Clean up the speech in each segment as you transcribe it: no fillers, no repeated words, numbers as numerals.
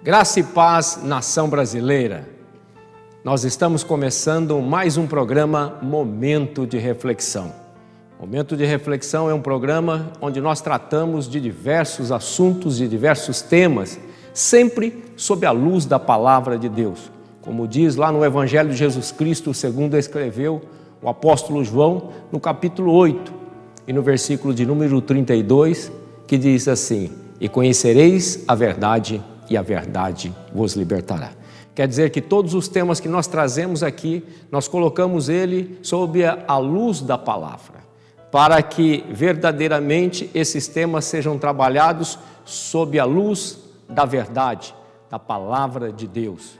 Graça e paz, nação brasileira. Nós estamos começando mais um programa Momento de Reflexão. Momento de Reflexão é um programa onde nós tratamos de diversos assuntos, de diversos temas, sempre sob a luz da Palavra de Deus. Como diz lá no Evangelho de Jesus Cristo, segundo escreveu o apóstolo João, no capítulo 8, e no versículo de número 32, que diz assim: e conhecereis a verdade, e a verdade vos libertará. Quer dizer que todos os temas que nós trazemos aqui, nós colocamos ele sob a luz da palavra, para que verdadeiramente esses temas sejam trabalhados sob a luz da verdade, da palavra de Deus.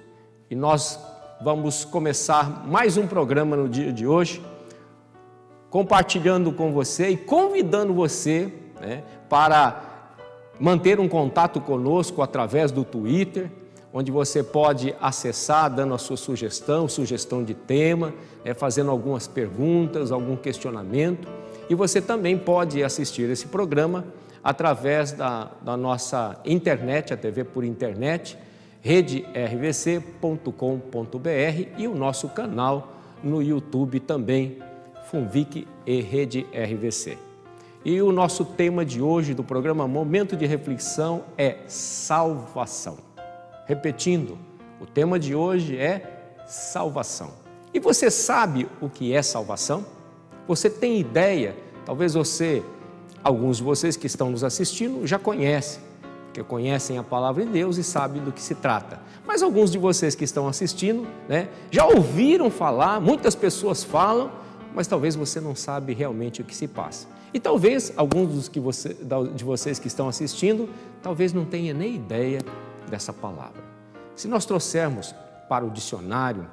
E nós vamos começar mais um programa no dia de hoje, compartilhando com você e convidando você, para manter um contato conosco através do Twitter, onde você pode acessar dando a sua sugestão de tema, fazendo algumas perguntas, algum questionamento. E você também pode assistir esse programa através da nossa internet, a TV por internet, redervc.com.br, e o nosso canal no YouTube também, Funvic e Rede RVC. E o nosso tema de hoje do programa Momento de Reflexão é salvação. Repetindo, o tema de hoje é salvação. E você sabe o que é salvação? Você tem ideia? Talvez alguns de vocês que estão nos assistindo já conhecem, porque conhecem a palavra de Deus e sabem do que se trata. Mas alguns de vocês que estão assistindo, já ouviram falar, muitas pessoas falam, mas talvez você não sabe realmente o que se passa. E talvez alguns de vocês que estão assistindo, talvez não tenha nem ideia dessa palavra. Se nós trouxermos para o dicionário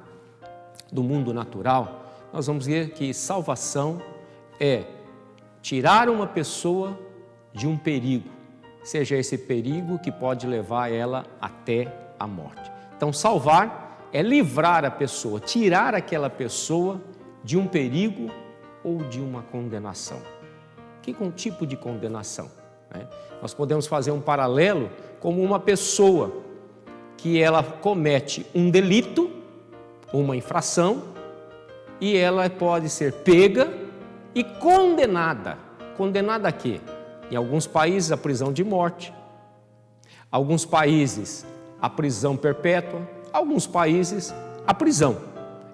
do mundo natural, nós vamos ver que salvação é tirar uma pessoa de um perigo, seja esse perigo que pode levar ela até a morte. Então, salvar é livrar a pessoa, tirar aquela pessoa de um perigo ou de uma condenação. Que tipo de condenação? Nós podemos fazer um paralelo como uma pessoa que ela comete um delito, uma infração, e ela pode ser pega e condenada. Condenada a quê? Em alguns países a prisão de morte, alguns países a prisão perpétua, alguns países a prisão.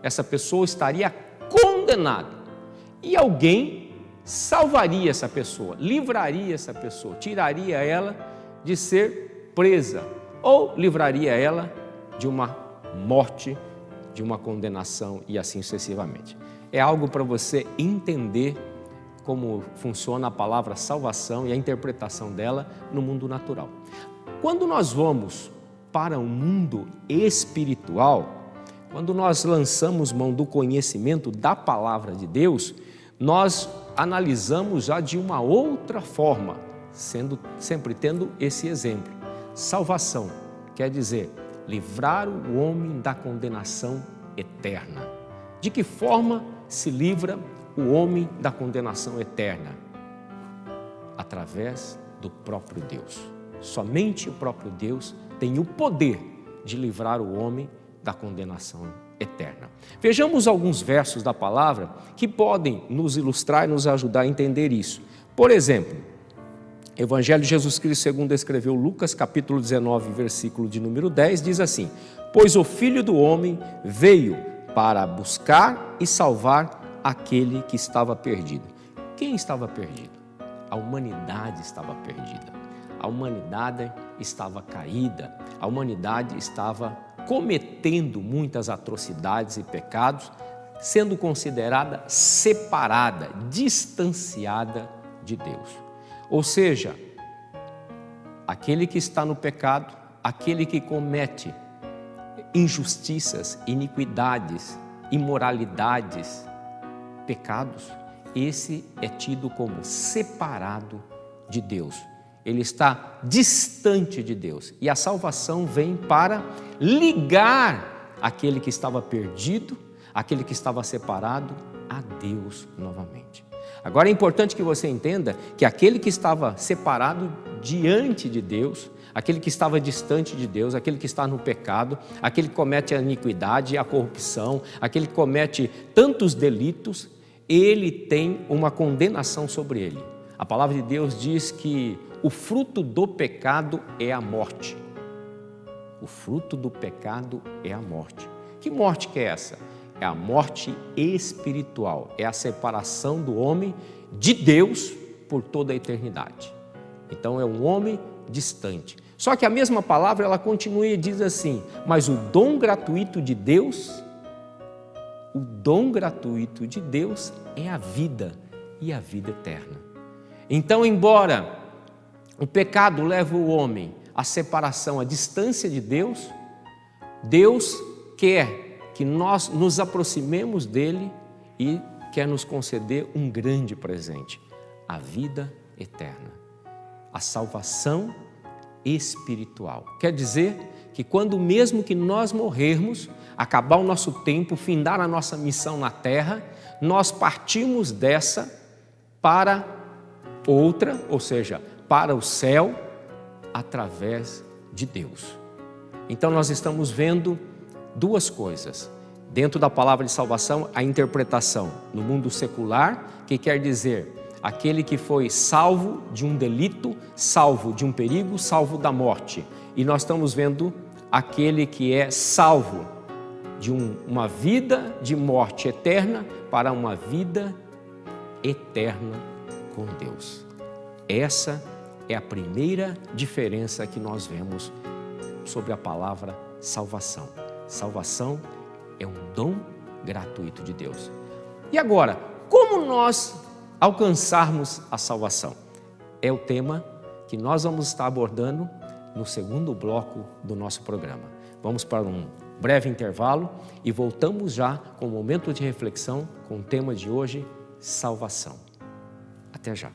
Essa pessoa estaria condenada e alguém salvaria essa pessoa, livraria essa pessoa, tiraria ela de ser presa ou livraria ela de uma morte, de uma condenação e assim sucessivamente. É algo para você entender como funciona a palavra salvação e a interpretação dela no mundo natural. Quando nós vamos para o mundo espiritual, quando nós lançamos mão do conhecimento da palavra de Deus, nós analisamos já de uma outra forma, sempre tendo esse exemplo. Salvação quer dizer livrar o homem da condenação eterna. De que forma se livra o homem da condenação eterna? Através do próprio Deus. Somente o próprio Deus tem o poder de livrar o homem da condenação eterna. Vejamos alguns versos da palavra que podem nos ilustrar e nos ajudar a entender isso. Por exemplo, Evangelho de Jesus Cristo, segundo escreveu Lucas, capítulo 19, versículo de número 10, diz assim: pois o Filho do Homem veio para buscar e salvar aquele que estava perdido. Quem estava perdido? A humanidade estava perdida. A humanidade estava caída. A humanidade estava cometendo muitas atrocidades e pecados, sendo considerada separada, distanciada de Deus. Ou seja, aquele que está no pecado, aquele que comete injustiças, iniquidades, imoralidades, pecados, esse é tido como separado de Deus. Ele está distante de Deus. E a salvação vem para ligar aquele que estava perdido, aquele que estava separado, a Deus novamente. Agora é importante que você entenda que aquele que estava separado diante de Deus, aquele que estava distante de Deus, aquele que está no pecado, aquele que comete a iniquidade, a corrupção, aquele que comete tantos delitos, ele tem uma condenação sobre ele. A palavra de Deus diz que o fruto do pecado é a morte. O fruto do pecado é a morte. Que morte que é essa? É a morte espiritual, é a separação do homem de Deus por toda a eternidade. Então é um homem distante. Só que a mesma palavra ela continua e diz assim: mas o dom gratuito de Deus, o dom gratuito de Deus é a vida e a vida eterna. Então, embora o pecado leve o homem à separação, à distância de Deus, Deus quer que nós nos aproximemos dele e quer nos conceder um grande presente, a vida eterna, a salvação espiritual. Quer dizer que quando mesmo que nós morrermos, acabar o nosso tempo, findar a nossa missão na terra, nós partimos dessa para outra, ou seja, para o céu, através de Deus. Então nós estamos vendo duas coisas. Dentro da palavra de salvação, a interpretação no mundo secular, que quer dizer aquele que foi salvo de um delito, salvo de um perigo, salvo da morte. E nós estamos vendo aquele que é salvo de uma vida de morte eterna para uma vida eterna com Deus. Essa é a primeira diferença que nós vemos sobre a palavra salvação. Salvação é um dom gratuito de Deus. E agora, como nós alcançarmos a salvação? É o tema que nós vamos estar abordando no segundo bloco do nosso programa. Vamos para um breve intervalo e voltamos já com o momento de reflexão com o tema de hoje, salvação. Até já.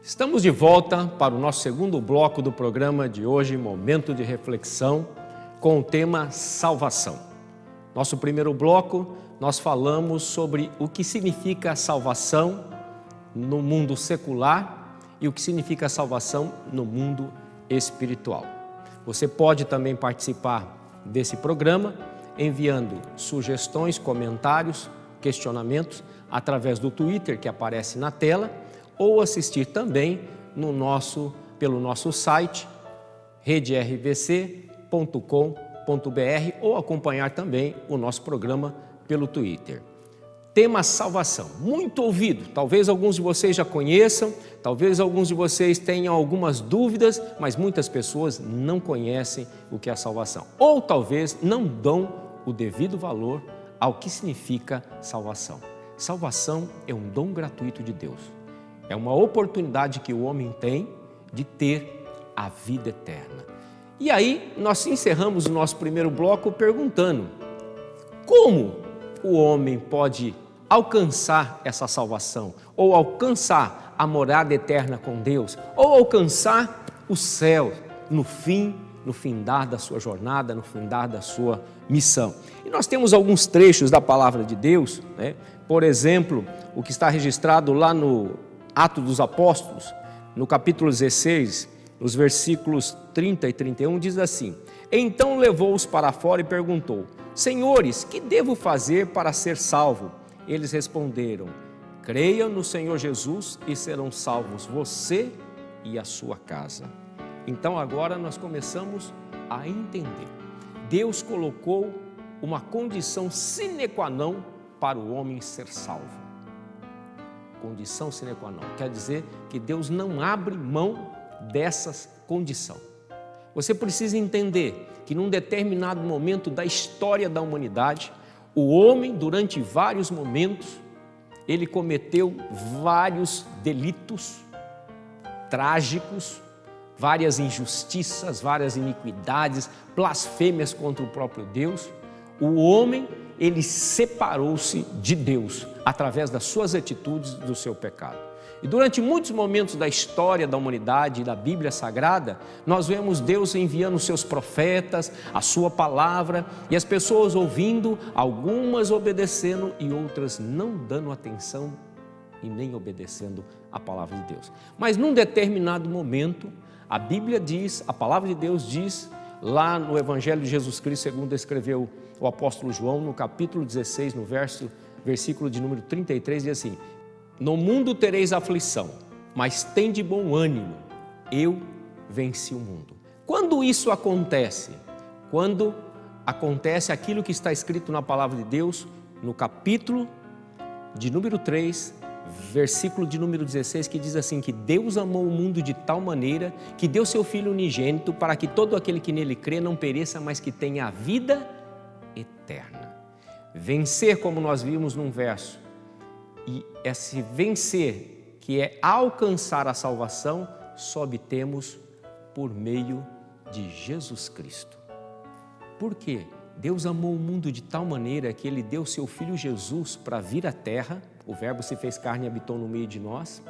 Estamos de volta para o nosso segundo bloco do programa de hoje, Momento de Reflexão, com o tema salvação. Nosso primeiro bloco, nós falamos sobre o que significa salvação no mundo secular e o que significa salvação no mundo espiritual. Você pode também participar desse programa enviando sugestões, comentários, questionamentos através do Twitter que aparece na tela, ou assistir também pelo nosso site redervc.com.br ou acompanhar também o nosso programa pelo Twitter. Tema salvação, muito ouvido, talvez alguns de vocês já conheçam, talvez alguns de vocês tenham algumas dúvidas, mas muitas pessoas não conhecem o que é a salvação, ou talvez não dão o devido valor ao que significa salvação. Salvação é um dom gratuito de Deus. É uma oportunidade que o homem tem de ter a vida eterna. E aí, nós encerramos o nosso primeiro bloco perguntando: como o homem pode alcançar essa salvação? Ou alcançar a morada eterna com Deus? Ou alcançar o céu no findar da sua jornada, no findar da sua missão? E nós temos alguns trechos da palavra de Deus, né? Por exemplo, o que está registrado lá no Atos dos Apóstolos, no capítulo 16, nos versículos 30 e 31, diz assim: então levou-os para fora e perguntou: senhores, que devo fazer para ser salvo? Eles responderam: creia no Senhor Jesus e serão salvos você e a sua casa. Então agora nós começamos a entender. Deus colocou uma condição sine qua non para o homem ser salvo. Condição sine qua non, quer dizer que Deus não abre mão dessa condição. Você precisa entender que num determinado momento da história da humanidade, o homem, durante vários momentos, ele cometeu vários delitos trágicos, várias injustiças, várias iniquidades, blasfêmias contra o próprio Deus, o homem, ele separou-se de Deus através das suas atitudes, do seu pecado. E durante muitos momentos da história da humanidade e da Bíblia Sagrada, nós vemos Deus enviando os seus profetas, a sua palavra, e as pessoas ouvindo, algumas obedecendo e outras não dando atenção e nem obedecendo a palavra de Deus. Mas num determinado momento, a Bíblia diz, a palavra de Deus diz, lá no Evangelho de Jesus Cristo, segundo escreveu o apóstolo João, no capítulo 16, no versículo de número 33, diz assim: no mundo tereis aflição, mas tende bom ânimo, eu venci o mundo. Quando isso acontece? Quando acontece aquilo que está escrito na palavra de Deus, no capítulo de número 3, versículo de número 16, que diz assim, que Deus amou o mundo de tal maneira que deu seu Filho unigênito para que todo aquele que nele crê não pereça, mas que tenha a vida eterna. Vencer, como nós vimos num verso, e esse vencer, que é alcançar a salvação, só obtemos por meio de Jesus Cristo. Por quê? Deus amou o mundo de tal maneira que Ele deu seu Filho Jesus para vir à terra, o Verbo se fez carne e habitou no meio de nós,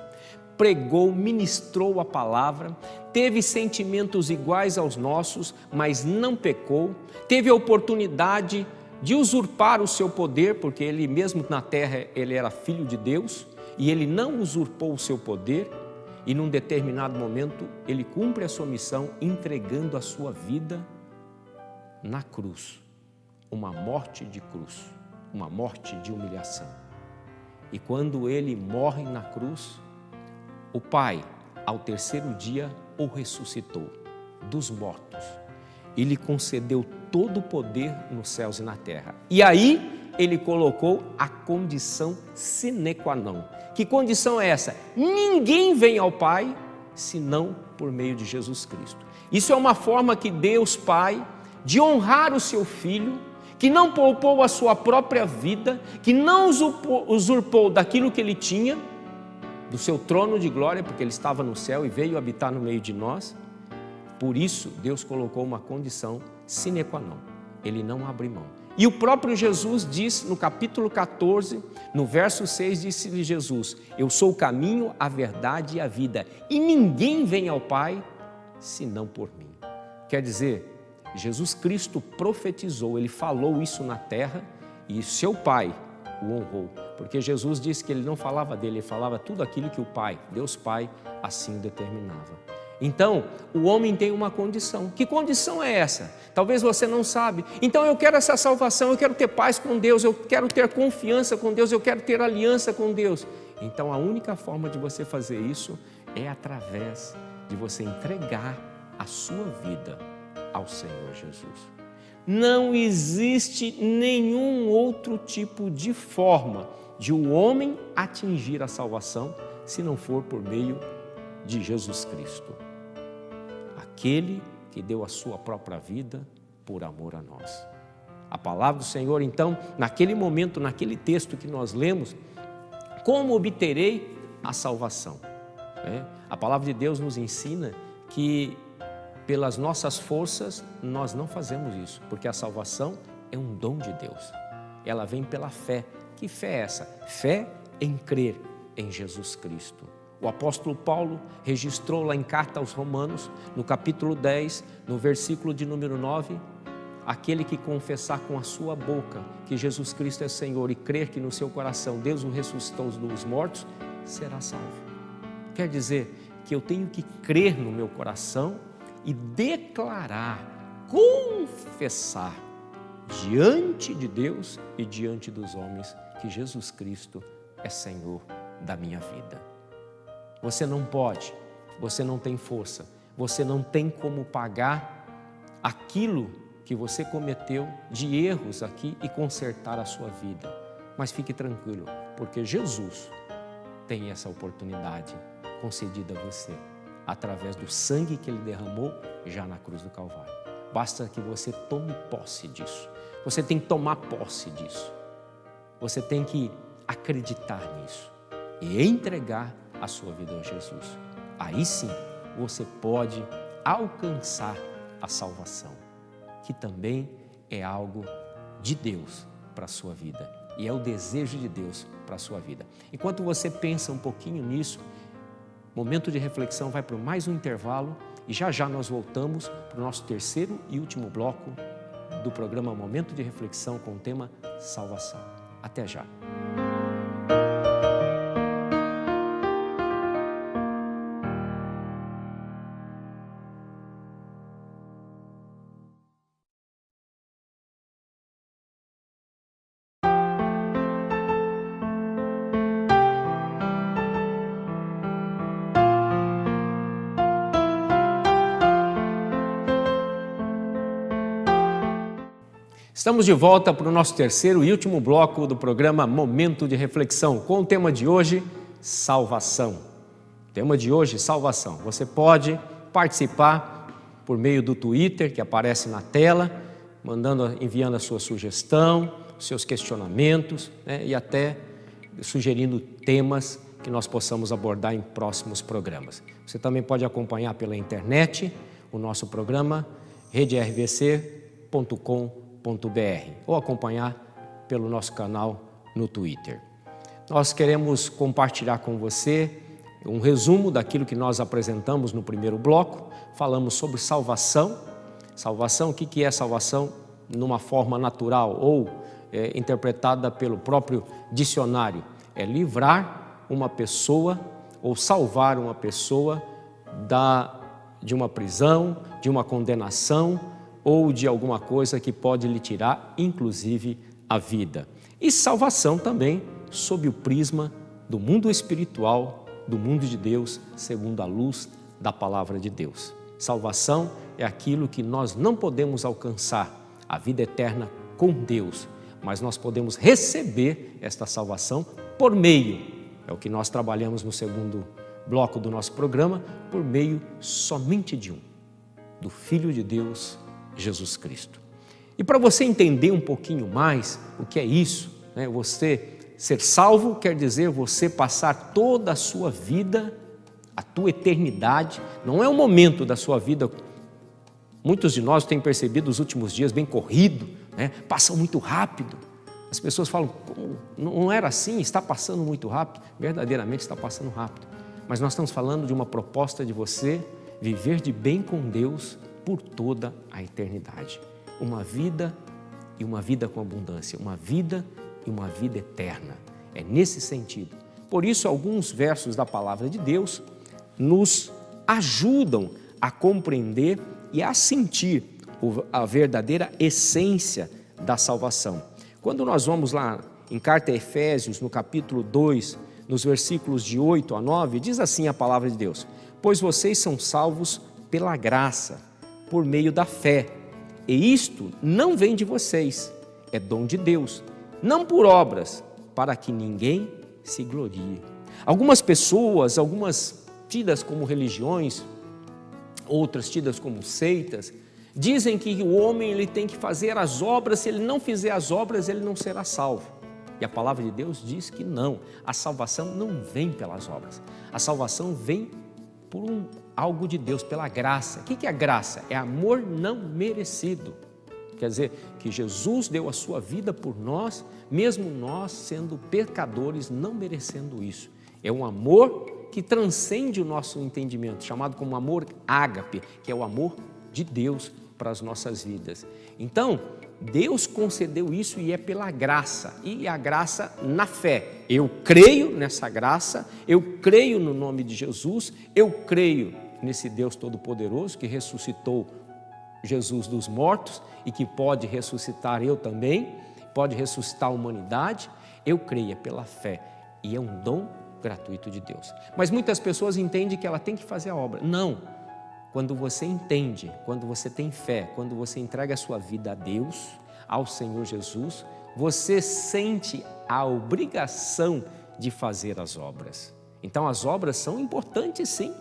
pregou, ministrou a palavra, teve sentimentos iguais aos nossos, mas não pecou, teve a oportunidade de usurpar o seu poder, porque Ele mesmo na terra, Ele era Filho de Deus, e Ele não usurpou o seu poder, e num determinado momento, Ele cumpre a sua missão, entregando a sua vida na cruz, uma morte de cruz, uma morte de humilhação. E quando Ele morre na cruz, o Pai, ao terceiro dia, o ressuscitou dos mortos e lhe concedeu todo o poder nos céus e na terra. E aí Ele colocou a condição sine qua non. Que condição é essa? Ninguém vem ao Pai senão por meio de Jesus Cristo. Isso é uma forma que Deus Pai de honrar o seu Filho, que não poupou a sua própria vida, que não usurpou daquilo que Ele tinha, do seu trono de glória, porque Ele estava no céu e veio habitar no meio de nós. Por isso, Deus colocou uma condição sine qua non. Ele não abre mão. E o próprio Jesus diz no capítulo 14, no verso 6, disse-lhe Jesus: eu sou o caminho, a verdade e a vida, e ninguém vem ao Pai senão por mim. Quer dizer, Jesus Cristo profetizou, Ele falou isso na terra e seu Pai o honrou, porque Jesus disse que Ele não falava dele, Ele falava tudo aquilo que o Pai, Deus Pai, assim determinava. Então, o homem tem uma condição. Que condição é essa? Talvez você não sabe. Então, eu quero essa salvação, eu quero ter paz com Deus, eu quero ter confiança com Deus, eu quero ter aliança com Deus. Então, a única forma de você fazer isso é através de você entregar a sua vida ao Senhor Jesus. Não existe nenhum outro tipo de forma de o homem atingir a salvação se não for por meio de Jesus Cristo, aquele que deu a sua própria vida por amor a nós. A palavra do Senhor, então, naquele momento, naquele texto que nós lemos, como obterei a salvação? A palavra de Deus nos ensina que pelas nossas forças nós não fazemos isso, porque a salvação é um dom de Deus. Ela vem pela fé. Que fé é essa? Fé em crer em Jesus Cristo. O apóstolo Paulo registrou lá em carta aos Romanos, no capítulo 10, no versículo de número 9, aquele que confessar com a sua boca que Jesus Cristo é Senhor e crer que no seu coração Deus o ressuscitou dos mortos, será salvo. Quer dizer que eu tenho que crer no meu coração e declarar, confessar diante de Deus e diante dos homens que Jesus Cristo é Senhor da minha vida. Você não pode, você não tem força, você não tem como pagar aquilo que você cometeu de erros aqui e consertar a sua vida. Mas fique tranquilo, porque Jesus tem essa oportunidade concedida a você, através do sangue que Ele derramou já na cruz do Calvário. Basta que você tome posse disso. Você tem que tomar posse disso. Você tem que acreditar nisso e entregar a sua vida a Jesus. Aí sim, você pode alcançar a salvação, que também é algo de Deus para a sua vida e é o desejo de Deus para a sua vida. Enquanto você pensa um pouquinho nisso, momento de reflexão vai para mais um intervalo e já já nós voltamos para o nosso terceiro e último bloco do programa Momento de Reflexão com o tema Salvação. Até já! Estamos de volta para o nosso terceiro e último bloco do programa Momento de Reflexão, com o tema de hoje, salvação. O tema de hoje, salvação. Você pode participar por meio do Twitter, que aparece na tela, enviando a sua sugestão, seus questionamentos, né, e até sugerindo temas que nós possamos abordar em próximos programas. Você também pode acompanhar pela internet o nosso programa redervc.com.br ou acompanhar pelo nosso canal no Twitter. Nós queremos compartilhar com você um resumo daquilo que nós apresentamos no primeiro bloco. Falamos sobre salvação. Salvação, o que é salvação numa forma natural ou interpretada pelo próprio dicionário? É livrar uma pessoa ou salvar uma pessoa de uma prisão, de uma condenação ou de alguma coisa que pode lhe tirar, inclusive, a vida. E salvação também, sob o prisma do mundo espiritual, do mundo de Deus, segundo a luz da palavra de Deus. Salvação é aquilo que nós não podemos alcançar, a vida eterna com Deus, mas nós podemos receber esta salvação por meio, é o que nós trabalhamos no segundo bloco do nosso programa, por meio somente de do Filho de Deus, Jesus Cristo. E para você entender um pouquinho mais o que é isso, né? Você ser salvo quer dizer você passar toda a sua vida, a tua eternidade, não é um momento da sua vida. Muitos de nós têm percebido os últimos dias bem corrido, né? Passam muito rápido. As pessoas falam, não era assim, está passando muito rápido. Verdadeiramente está passando rápido. Mas nós estamos falando de uma proposta de você viver de bem com Deus por toda a eternidade. Uma vida e uma vida com abundância, uma vida e uma vida eterna. É nesse sentido. Por isso, alguns versos da palavra de Deus nos ajudam a compreender e a sentir a verdadeira essência da salvação. Quando nós vamos lá em carta a Efésios, no capítulo 2, nos versículos de 8 a 9, diz assim a palavra de Deus: pois vocês são salvos pela graça, por meio da fé, e isto não vem de vocês, é dom de Deus, não por obras, para que ninguém se glorie. Algumas pessoas, algumas tidas como religiões, outras tidas como seitas, dizem que o homem ele tem que fazer as obras, se ele não fizer as obras, ele não será salvo. E a palavra de Deus diz que não, a salvação não vem pelas obras, a salvação vem por algo de Deus, pela graça. O que é a graça? É amor não merecido. Quer dizer, que Jesus deu a sua vida por nós, mesmo nós sendo pecadores, não merecendo isso. É um amor que transcende o nosso entendimento, chamado como amor ágape, que é o amor de Deus para as nossas vidas. Então, Deus concedeu isso e é pela graça, e a graça na fé. Eu creio nessa graça, eu creio no nome de Jesus, eu creio nesse Deus Todo-Poderoso que ressuscitou Jesus dos mortos e que pode ressuscitar eu também, pode ressuscitar a humanidade. Eu creio pela fé e é um dom gratuito de Deus. Mas muitas pessoas entendem que ela tem que fazer a obra. Não. Quando você entende, quando você tem fé, quando você entrega a sua vida a Deus, ao Senhor Jesus, você sente a obrigação de fazer as obras. Então as obras são importantes sim,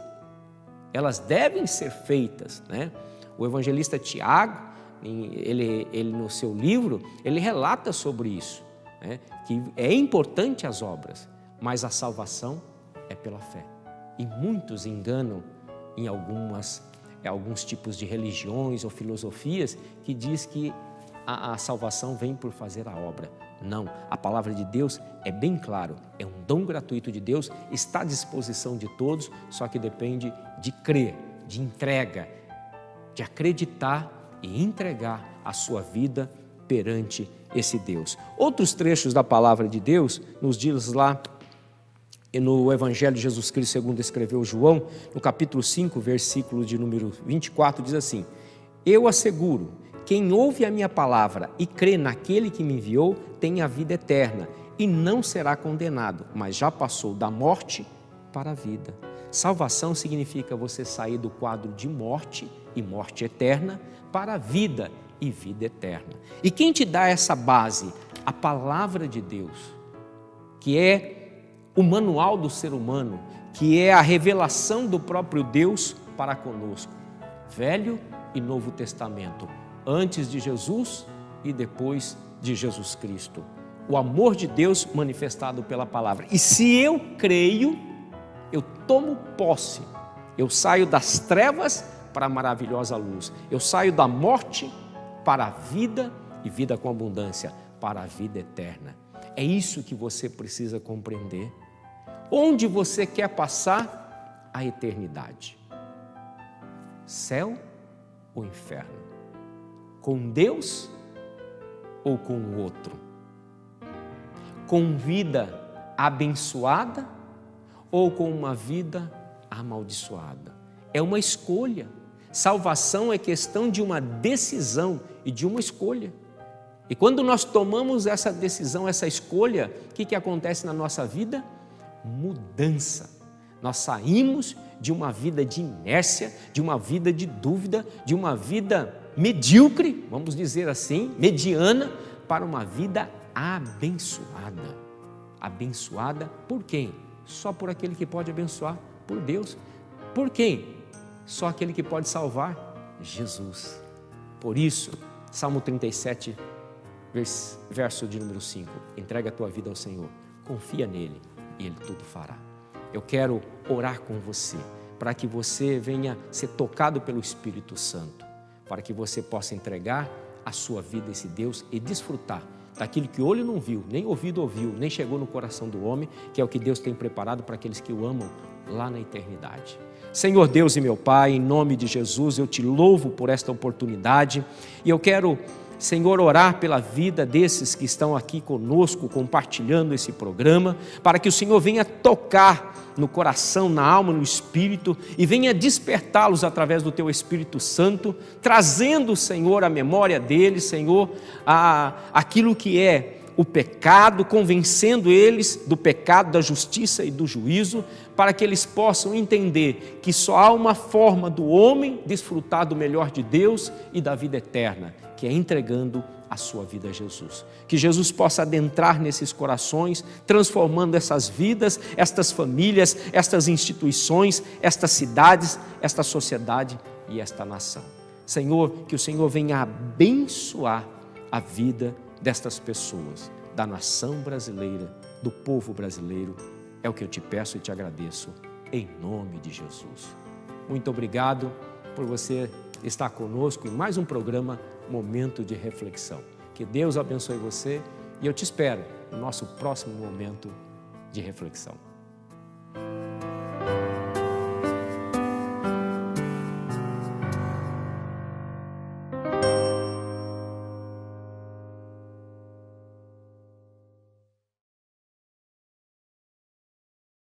elas devem ser feitas, né? O evangelista Tiago, ele no seu livro, ele relata sobre isso, né? Que é importante as obras, mas a salvação é pela fé. E muitos enganam em alguns tipos de religiões ou filosofias que diz que a salvação vem por fazer a obra. Não, a palavra de Deus é bem claro, é um dom gratuito de Deus, está à disposição de todos, só que depende de crer, de entrega, de acreditar e entregar a sua vida perante esse Deus. Outros trechos da palavra de Deus nos diz lá no Evangelho de Jesus Cristo, segundo escreveu João, no capítulo 5, versículo de número 24, diz assim: eu asseguro, quem ouve a minha palavra e crê naquele que me enviou, tem a vida eterna e não será condenado, mas já passou da morte para a vida. Salvação significa você sair do quadro de morte e morte eterna para a vida e vida eterna. E quem te dá essa base? A palavra de Deus, que é o manual do ser humano, que é a revelação do próprio Deus para conosco. Velho e Novo Testamento, antes de Jesus e depois de Jesus Cristo. O amor de Deus manifestado pela palavra. E se eu creio, eu tomo posse. Eu saio das trevas para a maravilhosa luz. Eu saio da morte para a vida e vida com abundância, para a vida eterna. É isso que você precisa compreender. Onde você quer passar a eternidade? Céu ou inferno? Com Deus ou com o outro? Com vida abençoada ou com uma vida amaldiçoada? É uma escolha. Salvação é questão de uma decisão e de uma escolha. E quando nós tomamos essa decisão, essa escolha, o que acontece na nossa vida? Mudança. Nós saímos de uma vida de inércia, de uma vida de dúvida, de uma vida medíocre, vamos dizer assim, mediana, para uma vida abençoada. Abençoada por quem? Só por aquele que pode abençoar, por Deus. Por quem? Só aquele que pode salvar, Jesus. Por isso, Salmo 37, verso de número 5, entrega a tua vida ao Senhor, confia nele e Ele tudo fará. Eu quero orar com você, para que você venha ser tocado pelo Espírito Santo, para que você possa entregar a sua vida a esse Deus e desfrutar daquilo que o olho não viu, nem ouvido ouviu, nem chegou no coração do homem, que é o que Deus tem preparado para aqueles que o amam lá na eternidade. Senhor Deus e meu Pai, em nome de Jesus, eu te louvo por esta oportunidade e eu quero, Senhor, orar pela vida desses que estão aqui conosco, compartilhando esse programa, para que o Senhor venha tocar no coração, na alma, no espírito e venha despertá-los através do teu Espírito Santo, trazendo, Senhor, a memória deles, Senhor, aquilo que é o pecado, convencendo eles do pecado, da justiça e do juízo, para que eles possam entender que só há uma forma do homem desfrutar do melhor de Deus e da vida eterna, que é entregando a sua vida a Jesus. Que Jesus possa adentrar nesses corações, transformando essas vidas, estas famílias, estas instituições, estas cidades, esta sociedade e esta nação. Senhor, que o Senhor venha abençoar a vida destas pessoas, da nação brasileira, do povo brasileiro. É o que eu te peço e te agradeço, em nome de Jesus. Muito obrigado por você estar conosco em mais um programa Momento de Reflexão. Que Deus abençoe você e eu te espero no nosso próximo Momento de Reflexão.